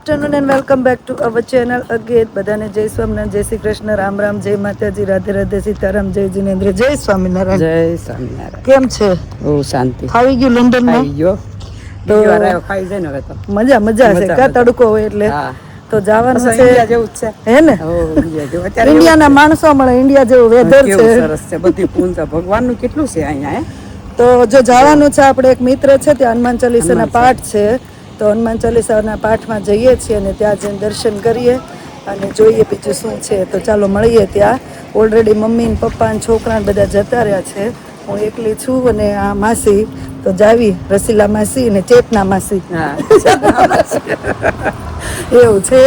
Afternoon and welcome back to our channel again. બધાને જય સ્વામિનારાયણ, જય શ્રી કૃષ્ણ, રામ રામ, જય માતાજી, રાધે રાધે, સીતારામ, જય જીનેન્દ્ર, જય સ્વામિનારાયણ. જય સ્વામિનારાયણ. કેમ છે? બહુ શાંતિ. ફાવી ગયું લંડનમાં? આવી ગયો તો ખાઈ જાય ને હવે તો મજા છે કા તડકો હોય એટલે. તો જવાનું છે ઇન્ડિયા જેવું જ છે હે ને? ઇન્ડિયાના માણસો મળે, ઇન્ડિયા જેવું વેધર છે. સરસ છે બધી પૂંજા. ભગવાનનું કેટલું છે અહીંયા. તો જો જવાનું છે, આપણે એક મિત્ર છે ત્યાં હનુમાન ચાલીસાના પાઠ છે, તો હનુમાન ચાલીસાના પાઠમાં જઈએ છીએ અને ત્યાં જઈને દર્શન કરીએ અને જોઈએ બીજું શું છે. તો ચાલો મળીએ ત્યાં. ઓલરેડી મમ્મી ને પપ્પા ને છોકરા ને બધા જતા રહ્યા છે, હું એકલી છું અને આ માસી તો જાવી, રસીલા માસી ને ચેતના માસી એવું છે.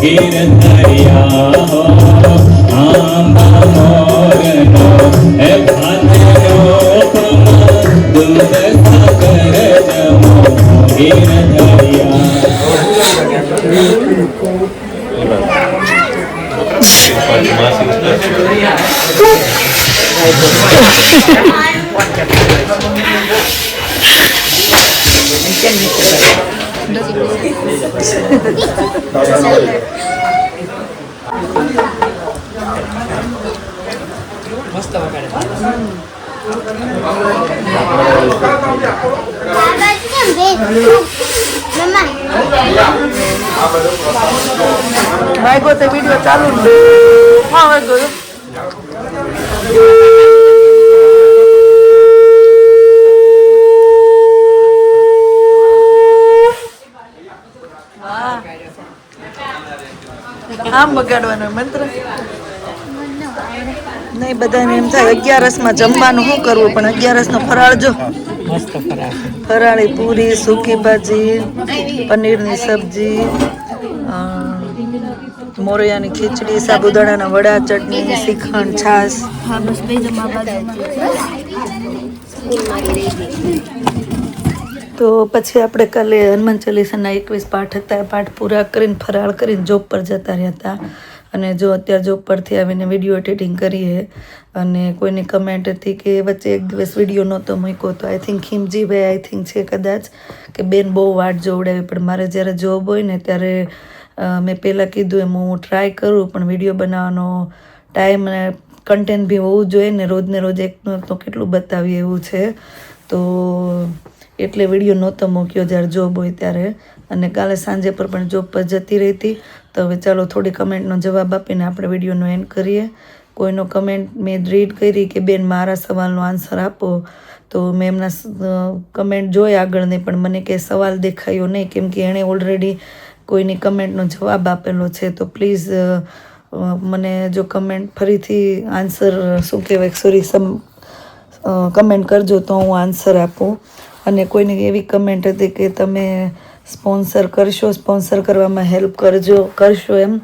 ગીરધરિયા હો આંબા મોરનો હે ભાતનો દૂધ સાગર જમો ગીરધરિયા વાગ્યો તો વિડીયો ચાલુ ન હા વાગ્યો આમ બગાડવાનો મંત્ર નહીં બધાને એમ થાય 11 જમવાનું શું કરવું પણ 11 ફરાળ જો મસ્ત ફરાળ ફરાળી પૂરી સૂકી ભાજી પનીરની સબ્જી મોરૈયાની ખીચડી સાબુદાણાના વડા ચટણી શ્રીખંડ છાશ હા બસ બે જમા તો પછી આપણે કાલે હનુમાન ચાલીસાના 21 પાઠ હતા પાઠ પૂરા કરીને ફરાળ કરીને જોબ પર જતા રહ્યા હતા અને જો અત્યારે જોબ પરથી આવીને વિડીયો એડિટિંગ કરીએ અને કોઈની કમેન્ટ હતી કે વચ્ચે એક દિવસ વિડીયો નહોતો મૂક્યો તો આઈ થિંક હિમજીભાઈ આઈ થિંક છે કદાચ કે બેન બહુ વાટ જોવડાવી પણ મારે જ્યારે જોબ હોય ને ત્યારે મેં પહેલાં કીધું એમ હું ટ્રાય કરું પણ વિડીયો બનાવવાનો ટાઈમ અને કન્ટેન્ટ બી હોવું જોઈએ ને રોજ એકનું તો કેટલું બતાવીએ એવું છે તો એટલે વિડીયો નહોતો મૂક્યો જ્યારે જોબ હોય ત્યારે અને કાલે સાંજે પર પણ જોબ પર જતી રહી હતી તો હવે ચાલો થોડી કમેન્ટનો જવાબ આપીને આપણે વિડીયોનો એન્ડ કરીએ કોઈનો કમેન્ટ મેં રીડ કરી કે બેન મારા સવાલનો આન્સર આપો તો મેં એમના કમેન્ટ જોઈ આગળ નહીં પણ મને કે સવાલ દેખાયો નહીં કેમ કે એણે ઓલરેડી કોઈની કમેન્ટનો જવાબ આપેલો છે તો પ્લીઝ મને જો કમેન્ટ ફરીથી આન્સર શું કહેવાય સોરી કમેન્ટ કરજો તો હું આન્સર આપું અને કોઈની એવી કમેન્ટ હતી કે તમે સ્પોન્સર કરવામાં હેલ્પ કરશો એમ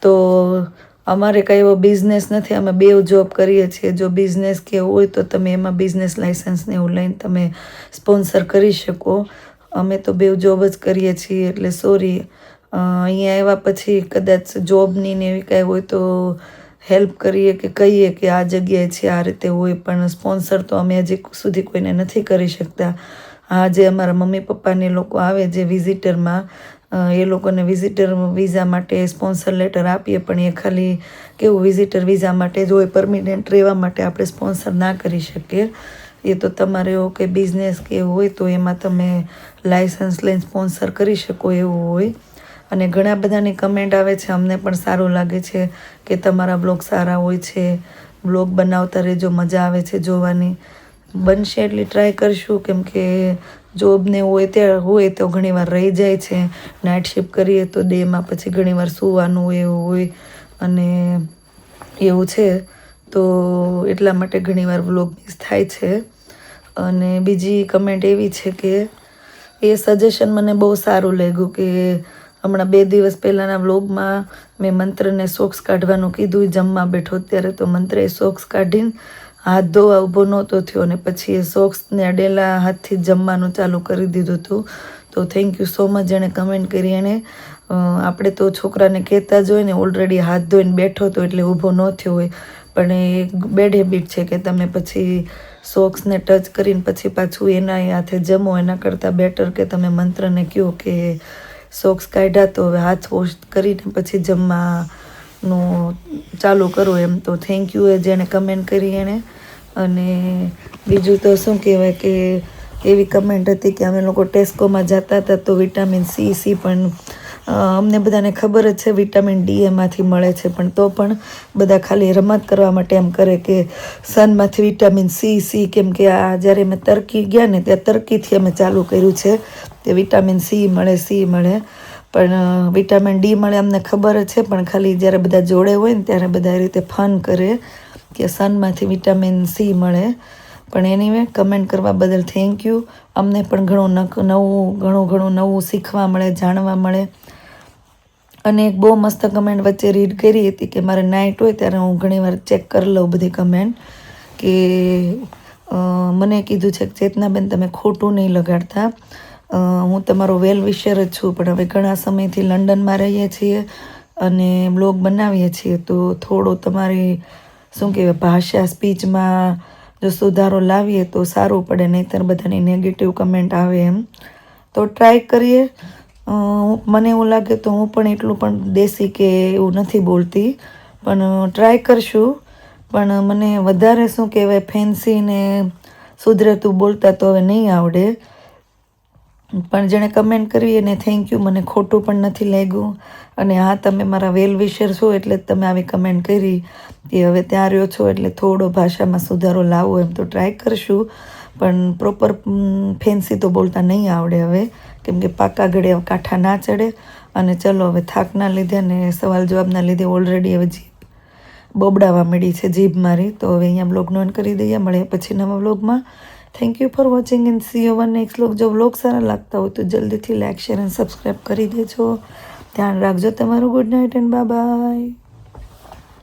તો અમારે કાંઈ એવો બિઝનેસ નથી અમે બે જોબ કરીએ છીએ જો બિઝનેસ કે હોય તો તમે એમાં બિઝનેસ લાઇસન્સને એવું લઈને તમે સ્પોન્સર કરી શકો અમે તો બે જોબ જ કરીએ છીએ એટલે સોરી અહીંયા આવ્યા પછી કદાચ જોબની ને એવી કાંઈ હોય તો હેલ્પ કરીએ કે કહીએ કે આ જગ્યાએ છે આ રીતે હોય પણ સ્પોન્સર તો અમે હજી સુધી કોઈને નથી કરી શકતા આ જે અમારા મમ્મી પપ્પાને લોકો આવે જે વિઝિટરમાં એ લોકોને વિઝિટર વિઝા માટે સ્પોન્સર લેટર આપીએ પણ એ ખાલી કેવું વિઝિટર વિઝા માટે જ હોય પરમિનન્ટ રહેવા માટે આપણે સ્પોન્સર ના કરી શકીએ એ તો તમારે એવો કે બિઝનેસ કે એવું હોય તો એમાં તમે લાઇસન્સ લઈને સ્પોન્સર કરી શકો એવું હોય અને ઘણા બધાની કમેન્ટ આવે છે અમને પણ સારું લાગે છે કે તમારા બ્લોગ સારા હોય છે બ્લોગ બનાવતા રહેજો મજા આવે છે જોવાની બનશે એટલી ટ્રાય કરશું કેમ કે જોબને હોય તો ઘણીવાર રહી જાય છે નાઇટ શિફ્ટ કરીએ તો ડેમાં પછી ઘણીવાર સૂવાનું એવું હોય અને એવું છે તો એટલા માટે ઘણીવાર વ્લોગ મિસ થાય છે અને બીજી કમેન્ટ એવી છે કે એ સજેશન મને બહુ સારું લાગ્યું કે હમણાં 2 દિવસ પહેલાંના વ્લોગમાં મેં મંત્રને સોક્સ કાઢવાનું કીધું જમવા બેઠો ત્યારે તો મંત્રએ સોક્સ કાઢીને હાથ ધોવા ઊભો નહોતો થયો અને પછી એ સોક્સને અડેલા હાથથી જમવાનું ચાલુ કરી દીધું હતું તો થેન્ક યુ સો મચ જેણે કમેન્ટ કરી એણે આપણે તો છોકરાને કહેતા જ હોય ને ઓલરેડી હાથ ધોઈને બેઠો હતો એટલે ઊભો ન થયો હોય પણ એ બેડ હેબિટ છે કે તમે પછી સોક્સને ટચ કરીને પછી પાછું એના હાથે જમો એના કરતાં બેટર કે તમે મંત્રને કહો કે સોક્સ કાઢ્યા તો હવે હાથ વોશ કરીને પછી જમવાનું ચાલુ કરો એમ તો થેન્ક યુ એ જેણે કમેન્ટ કરી એણે અને બીજું તો શું કહેવાય કે એવી કમેન્ટ હતી કે અમે લોકો ટેસ્કોમાં જતા હતા તો વિટામિન સી પણ અમને બધાને ખબર જ છે વિટામિન ડી એમાંથી મળે છે પણ તો પણ બધા ખાલી રમત કરવા માટે એમ કરે કે સનમાંથી વિટામિન સી કેમ કે આ જ્યારે અમે તરકી ગયા ને ત્યાં તરકીથી અમે ચાલુ કર્યું છે કે વિટામિન સી મળે પણ વિટામિન ડી મળે અમને ખબર જ છે પણ ખાલી જ્યારે બધા જોડે હોય ને ત્યારે બધા એ રીતે ફન કરે કે સનમાંથી વિટામિન સી મળે પણ એનીવે કમેન્ટ કરવા બદલ થેન્ક યુ અમને પણ ઘણું નવું શીખવા મળે જાણવા મળે અને એક બહુ મસ્ત કમેન્ટ વચ્ચે રીડ કરી હતી કે મારે નાઇટ હોય ત્યારે હું ઘણીવાર ચેક કરી લઉં બધી કમેન્ટ કે મને કીધું છે કે ચેતનાબેન તમે ખોટું નહીં લગાડતા, હું તમારો વેલ વિશર જ છું, પણ હવે ઘણા સમયથી લંડનમાં રહીએ છીએ અને બ્લોગ બનાવીએ છીએ તો થોડો તમારી શું કહેવાય ભાષા સ્પીચમાં જો સુધારો લાવીએ તો સારું પડે, નહીંતર બધાની નેગેટિવ કમેન્ટ આવે એમ. તો ટ્રાય કરીએ. મને એવું લાગે તો હું પણ એટલું પણ દેશી કે એવું નથી બોલતી, પણ ટ્રાય કરશું. પણ મને વધારે શું કહેવાય ફેન્સી ને સુધરેતું બોલતા તો હવે નહીં આવડે. પણ જેણે કમેન્ટ કરી એને થેન્ક યુ, મને ખોટું પણ નથી લાગ્યું. અને હા, તમે મારા વેલ વિશર છો એટલે જ તમે આવી કમેન્ટ કરી કે હવે ત્યાં રહ્યો છો એટલે થોડો ભાષામાં સુધારો લાવો, એમ તો ટ્રાય કરશું. પણ પ્રોપર ફેન્સી તો બોલતા નહીં આવડે હવે, કેમ કે પાકા ગળે કાંઠા ના ચડે. અને ચલો હવે થાકના લીધે ને સવાલ જવાબના લીધે ઓલરેડી હવે જીભ બોબડાવા મળી છે જીભ મારી. તો હવે અહીંયા બ્લોગનો એન્ડ કરી દઈએ, મળીએ પછી નવા બ્લોગમાં. Thank you for watching and C you one next blog. જો બ્લોગ સારા લાગતા હોય તો જલ્દીથી લાઇક શેર એન્ડ સબસ્ક્રાઈબ કરી દેજો. ધ્યાન રાખજો તમારું. Good night and bye bye.